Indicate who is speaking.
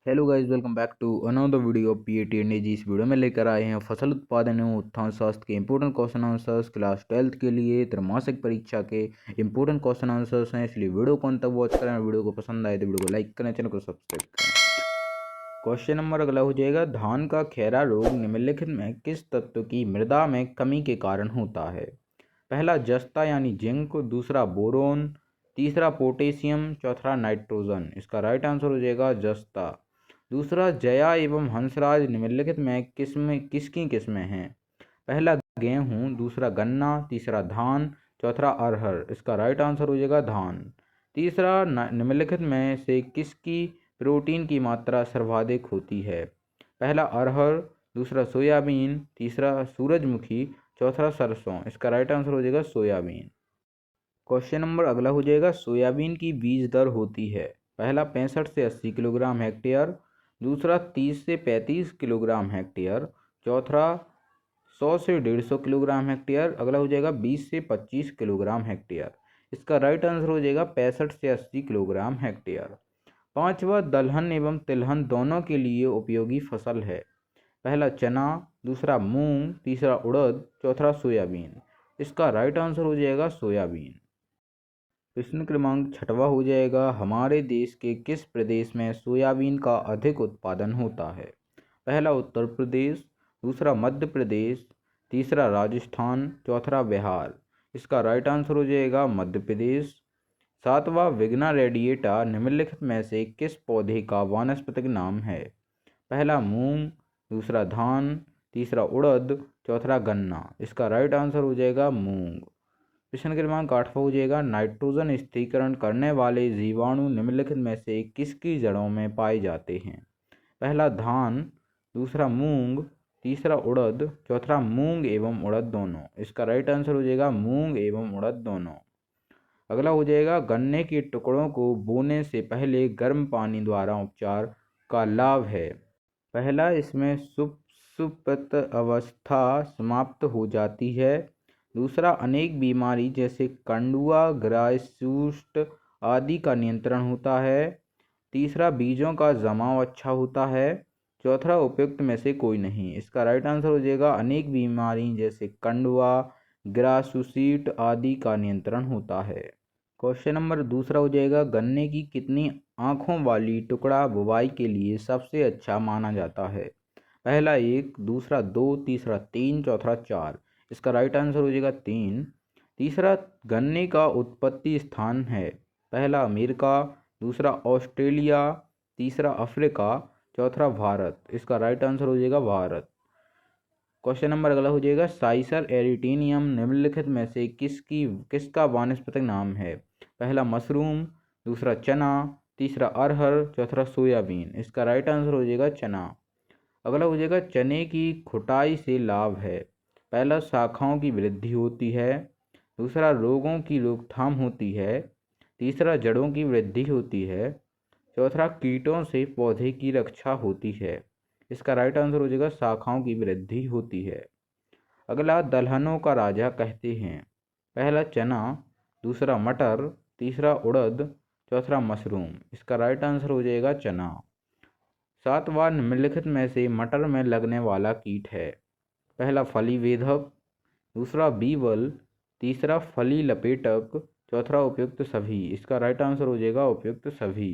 Speaker 1: Hello guys, welcome back to another video of PAT and G. इस video में लेकर आए हैं फसल उत्पादन एवं उत्थान शास्त्र के important question answers class 12th के लिए त्रैमासिक परीक्षा के इंपोर्टेंट क्वेश्चन आंसर्स हैं, इसलिए वीडियो को अंत तक वॉच करें। वीडियो को पसंद आए तो वीडियो को लाइक करें, चैनल को सब्सक्राइब करें। क्वेश्चन नंबर अगला हो जाएगा, धान का खैरा रोग निम्नलिखित में किस तत्व की मृदा में कमी के कारण होता है? पहला जस्ता यानी जिंक, दूसरा बोरोन, तीसरा पोटेशियम, चौथा नाइट्रोजन। इसका राइट आंसर हो जाएगा जस्ता। दूसरा जया एवं हंसराज निम्नलिखित में किसकी किस्में हैं? पहला गेहूं, दूसरा गन्ना, तीसरा धान, चौथा अरहर। इसका राइट आंसर हो जाएगा धान। तीसरा निम्नलिखित में से किसकी प्रोटीन की मात्रा सर्वाधिक होती है? पहला अरहर, दूसरा सोयाबीन, तीसरा सूरजमुखी, चौथा सरसों। इसका राइट आंसर हो जाएगा सोयाबीन। क्वेश्चन नंबर अगला हो जाएगा, सोयाबीन की बीज दर होती है? पहला 65 से 80 किलोग्राम हेक्टेयर, दूसरा 30 से 35 किलोग्राम हेक्टेयर, चौथा 100 से 150 किलोग्राम हेक्टेयर, अगला हो जाएगा 20 से 25 किलोग्राम हेक्टेयर। इसका राइट आंसर हो जाएगा 65 से 80 किलोग्राम हेक्टेयर। पांचवा दलहन एवं तिलहन दोनों के लिए उपयोगी फसल है? पहला चना, दूसरा मूंग, तीसरा उड़द, चौथा सोयाबीन। इसका राइट आंसर हो जाएगा सोयाबीन। प्रश्न क्रमांक 6वां हो जाएगा, हमारे देश के किस प्रदेश में सोयाबीन का अधिक उत्पादन होता है? पहला उत्तर प्रदेश, दूसरा मध्य प्रदेश, तीसरा राजस्थान, चौथा बिहार। इसका राइट आंसर हो जाएगा मध्य प्रदेश। सातवां विग्ना रेडिएटा निम्नलिखित में से किस पौधे का वानस्पतिक नाम है? पहला मूंग, दूसरा धान, तीसरा उड़द, चौथा गन्ना। इसका राइट आंसर हो जाएगा मूंग। प्रश्न क्रमांक 8वां हो जाएगा, नाइट्रोजन स्थिरीकरण करने वाले जीवाणु निम्नलिखित में से किसकी जड़ों में पाए जाते हैं? पहला धान, दूसरा मूंग, तीसरा उड़द, चौथा मूंग एवं उड़द दोनों। इसका राइट आंसर हो जाएगा मूंग एवं उड़द दोनों। अगला हो जाएगा, गन्ने के टुकड़ों को बोने से पहले गर्म पानी द्वारा उपचार का लाभ है? पहला, इसमें सुप्त अवस्था समाप्त हो जाती है। दूसरा, अनेक बीमारी जैसे कंडुआ, ग्रासुष्ट आदि का नियंत्रण होता है। तीसरा, बीजों का जमाव अच्छा होता है। चौथा, उपयुक्त में से कोई नहीं। इसका राइट आंसर हो जाएगा अनेक बीमारी जैसे कंडुआ, ग्रासुसीट आदि का नियंत्रण होता है। क्वेश्चन नंबर दूसरा हो जाएगा, गन्ने की कितनी आँखों वाली टुकड़ा बुवाई के लिए सबसे अच्छा माना जाता है? पहला 1, दूसरा 2, तीसरा 3, चौथा 4। इसका राइट आंसर हो जाएगा 3। तीसरा, गन्ने का उत्पत्ति स्थान है? पहला अमेरिका, दूसरा ऑस्ट्रेलिया, तीसरा अफ्रीका, चौथा भारत। इसका राइट आंसर हो जाएगा भारत। क्वेश्चन नंबर अगला हो जाएगा, साइसर एरिटीनियम निम्नलिखित में से किसका वानस्पतिक नाम है? पहला मशरूम, दूसरा चना, तीसरा अरहर, चौथा सोयाबीन। इसका राइट आंसर हो जाएगा चना। अगला हो जाएगा, चने की खुटाई से लाभ है? पहला, शाखाओं की वृद्धि होती है। दूसरा, रोगों की रोकथाम होती है। तीसरा, जड़ों की वृद्धि होती है। चौथा, कीटों से पौधे की रक्षा होती है। इसका राइट आंसर हो जाएगा शाखाओं की वृद्धि होती है। अगला, दलहनों का राजा कहते हैं? पहला चना, दूसरा मटर, तीसरा उड़द, चौथा मशरूम। इसका राइट आंसर हो जाएगा चना। सातवां निम्नलिखित में से मटर में लगने वाला कीट है? पहला फली वेधक, दूसरा बीवल, तीसरा फली लपेटक, चौथा उपयुक्त सभी। इसका राइट आंसर हो जाएगा उपयुक्त सभी।